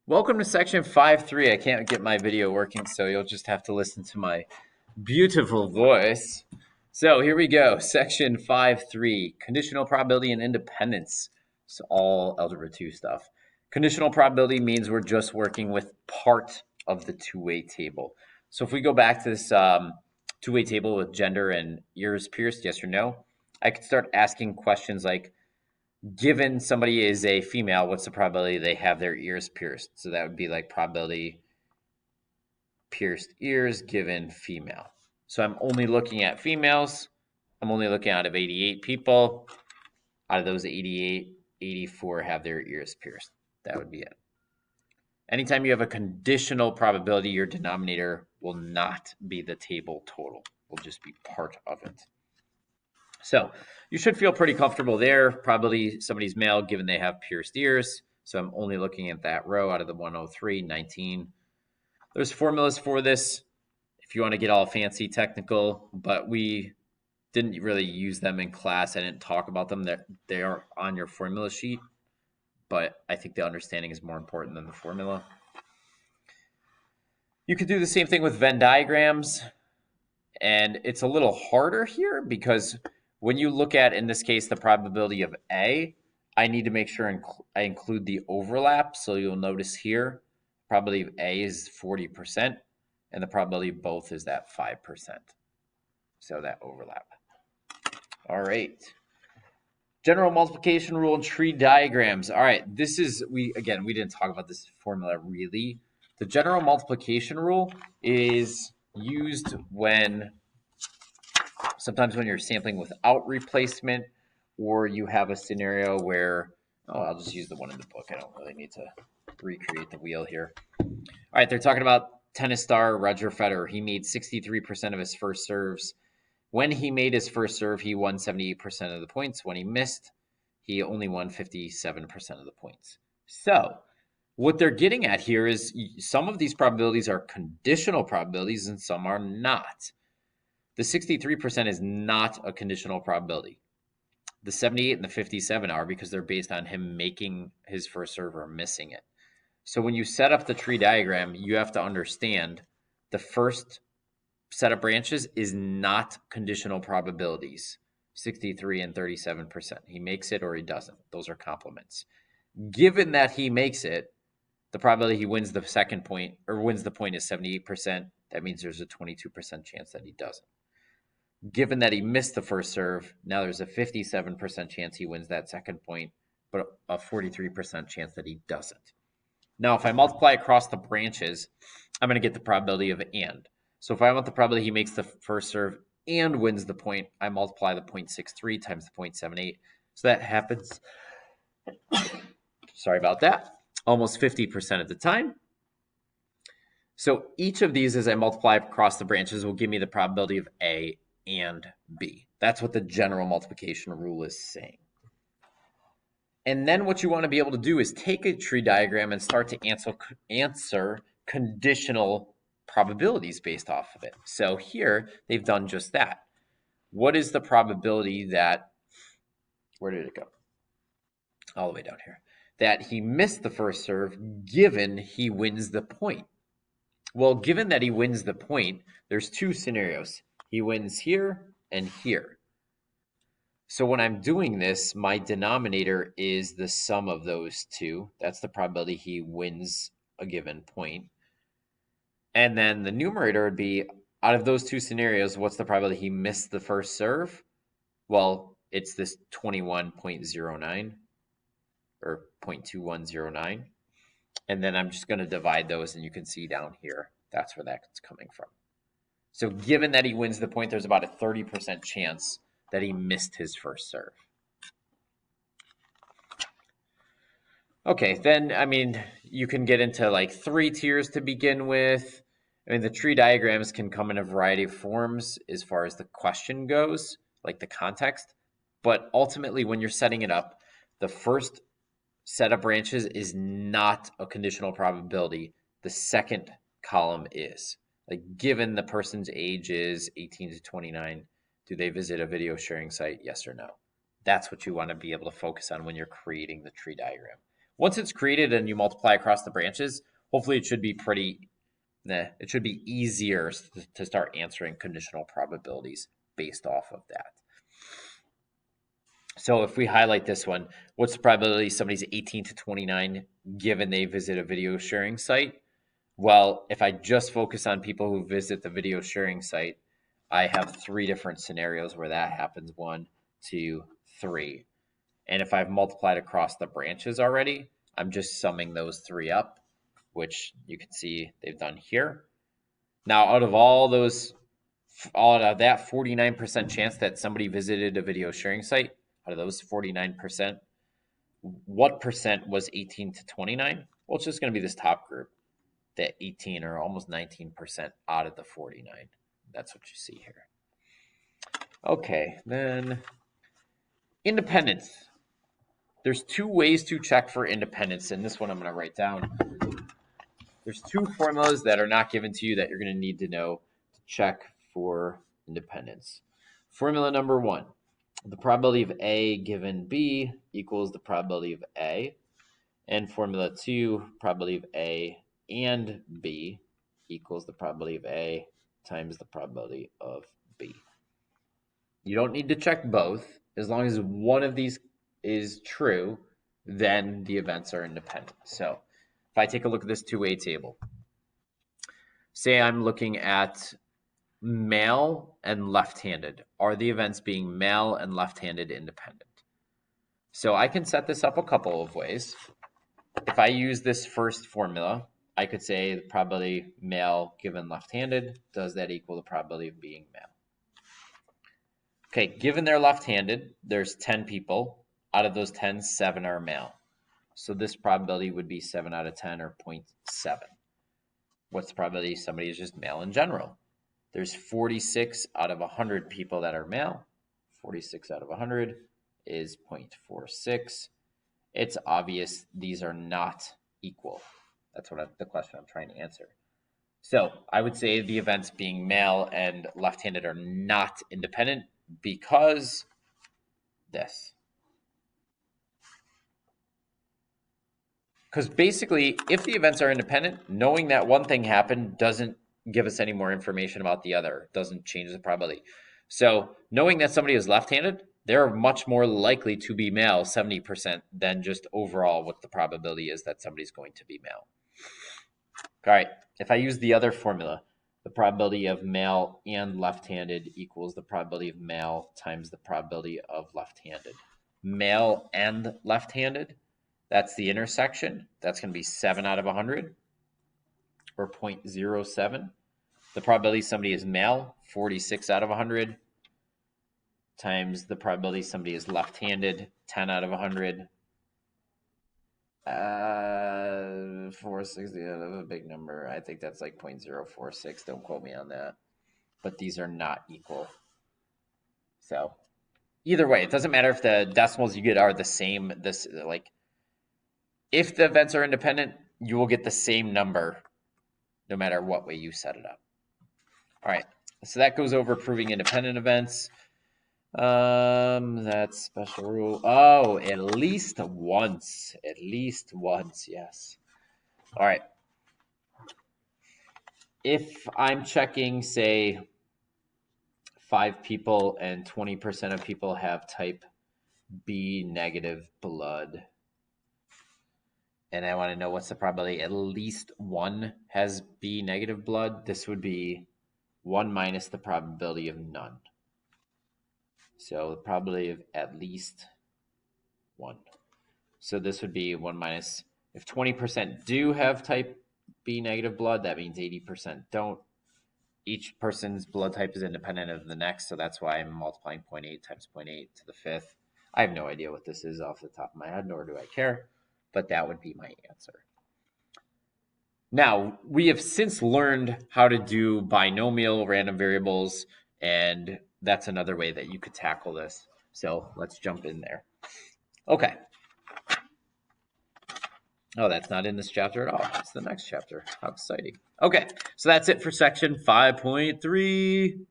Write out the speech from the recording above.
Welcome to section 5.3. I can't get my video working, so you'll just have to listen to my beautiful voice. So here we go. Section 5.3, conditional probability and independence. It's all Algebra 2 stuff. Conditional probability means we're just working with part of the two-way table. So if we go back to this two-way table with gender and ears pierced, yes or no, I could start asking questions like, given somebody is a female, what's the probability they have their ears pierced? So that would be like probability pierced ears given female. So I'm only looking at females. I'm only looking out of 88 people. Out of those 88, 84 have their ears pierced. That would be it. Anytime you have a conditional probability, your denominator will not be the table total. It will just be part of it. So you should feel pretty comfortable there. Probably somebody's male given they have pierced ears. So I'm only looking at that row out of the 103, 19. There's formulas for this if you want to get all fancy technical, but we didn't really use them in class. I didn't talk about them. They are on your formula sheet, but I think the understanding is more important than the formula. You could do the same thing with Venn diagrams, and it's a little harder here because when you look at, in this case, the probability of A, I need to make sure I include the overlap. So you'll notice here, probability of A is 40%, and the probability of both is that 5%. So that overlap. All right. General multiplication rule and tree diagrams. All right, this is, we didn't talk about this formula really. The general multiplication rule is used sometimes when you're sampling without replacement, or you have a scenario where, I'll just use the one in the book. I don't really need to recreate the wheel here. All right, they're talking about tennis star Roger Federer. He made 63% of his first serves. When he made his first serve, he won 78% of the points. When he missed, he only won 57% of the points. So what they're getting at here is some of these probabilities are conditional probabilities and some are not. The 63% is not a conditional probability. The 78 and the 57 are, because they're based on him making his first serve or missing it. So when you set up the tree diagram, you have to understand the first set of branches is not conditional probabilities, 63 and 37%. He makes it or he doesn't. Those are complements. Given that he makes it, the probability he wins the second point or wins the point is 78%. That means there's a 22% chance that he doesn't. Given that he missed the first serve, now there's a 57% chance he wins that second point, but a 43% chance that he doesn't. Now, if I multiply across the branches, I'm going to get the probability of and. So if I want the probability he makes the first serve and wins the point, I multiply the 0.63 times the 0.78. So that happens, sorry about that, almost 50% of the time. So each of these, as I multiply across the branches, will give me the probability of A and B. That's what the general multiplication rule is saying. And then what you want to be able to do is take a tree diagram and start to answer conditional probabilities based off of it. So here they've done just that. What is the probability that, where did it go? All the way down here. That he missed the first serve given he wins the point. Well, given that he wins the point, there's two scenarios. He wins here and here. So when I'm doing this, my denominator is the sum of those two. That's the probability he wins a given point. And then the numerator would be, out of those two scenarios, what's the probability he missed the first serve? Well, it's this 21.09 or 0.2109. And then I'm just going to divide those, and you can see down here, that's where that's coming from. So given that he wins the point, there's about a 30% chance that he missed his first serve. Okay, then, I mean, you can get into like 3 tiers to begin with. I mean, the tree diagrams can come in a variety of forms as far as the question goes, like the context. But ultimately, when you're setting it up, the first set of branches is not a conditional probability. The second column is. Like, given the person's age is 18 to 29, do they visit a video sharing site? Yes or no? That's what you want to be able to focus on when you're creating the tree diagram. Once it's created and you multiply across the branches, hopefully it should be it should be easier to start answering conditional probabilities based off of that. So if we highlight this one, what's the probability somebody's 18 to 29 given they visit a video sharing site? Well, if I just focus on people who visit the video sharing site, I have 3 different scenarios where that happens. 1, 2, 3. And if I've multiplied across the branches already, I'm just summing those 3 up, which you can see they've done here. Now, out of that 49% chance that somebody visited a video sharing site, out of those 49%, what percent was 18 to 29? Well, it's just going to be this top group, that 18 or almost 19% out of the 49. That's what you see here. Okay, then independence. There's 2 ways to check for independence, and this one I'm going to write down. There's 2 formulas that are not given to you that you're going to need to know to check for independence. Formula number 1, the probability of A given B equals the probability of A. And formula 2, probability of A and B equals the probability of A times the probability of B. You don't need to check both. As long as one of these is true, then the events are independent. So if I take a look at this 2-way table, say I'm looking at male and left-handed. Are the events being male and left-handed independent? So I can set this up a couple of ways. If I use this first formula, I could say the probability male given left-handed, does that equal the probability of being male? Okay, given they're left-handed, there's 10 people. Out of those 10, 7 are male. So this probability would be 7 out of 10 or 0.7. What's the probability somebody is just male in general? There's 46 out of 100 people that are male. 46 out of 100 is 0.46. It's obvious these are not equal. That's the question I'm trying to answer. So I would say the events being male and left-handed are not independent because this. Because basically, if the events are independent, knowing that one thing happened doesn't give us any more information about the other. It doesn't change the probability. So knowing that somebody is left-handed, they're much more likely to be male, 70%, than just overall what the probability is that somebody's going to be male. All right, if I use the other formula, the probability of male and left-handed equals the probability of male times the probability of left-handed. Male and left-handed, that's the intersection. That's going to be 7 out of 100, or 0.07. The probability somebody is male, 46 out of 100, times the probability somebody is left-handed, 10 out of 100. 460 out of a big number. I think that's like 0.046. Don't quote me on that. But these are not equal. So either way, it doesn't matter if the decimals you get are the same. If the events are independent, you will get the same number no matter what way you set it up. All right, so that goes over proving independent events. That's special rule. Oh, at least once. At least once, yes. All right. If I'm checking, say, 5 people and 20% of people have type B negative blood, and I want to know what's the probability at least one has B negative blood, this would be 1 minus the probability of none. So the probability of at least 1. So this would be 1 minus, if 20% do have type B negative blood, that means 80% don't. Each person's blood type is independent of the next, so that's why I'm multiplying 0.8 times 0.8 to the 5th. I have no idea what this is off the top of my head, nor do I care, but that would be my answer. Now, we have since learned how to do binomial random variables, and that's another way that you could tackle this. So let's jump in there. Okay. Oh, that's not in this chapter at all. It's the next chapter. How exciting. Okay, so that's it for section 5.3.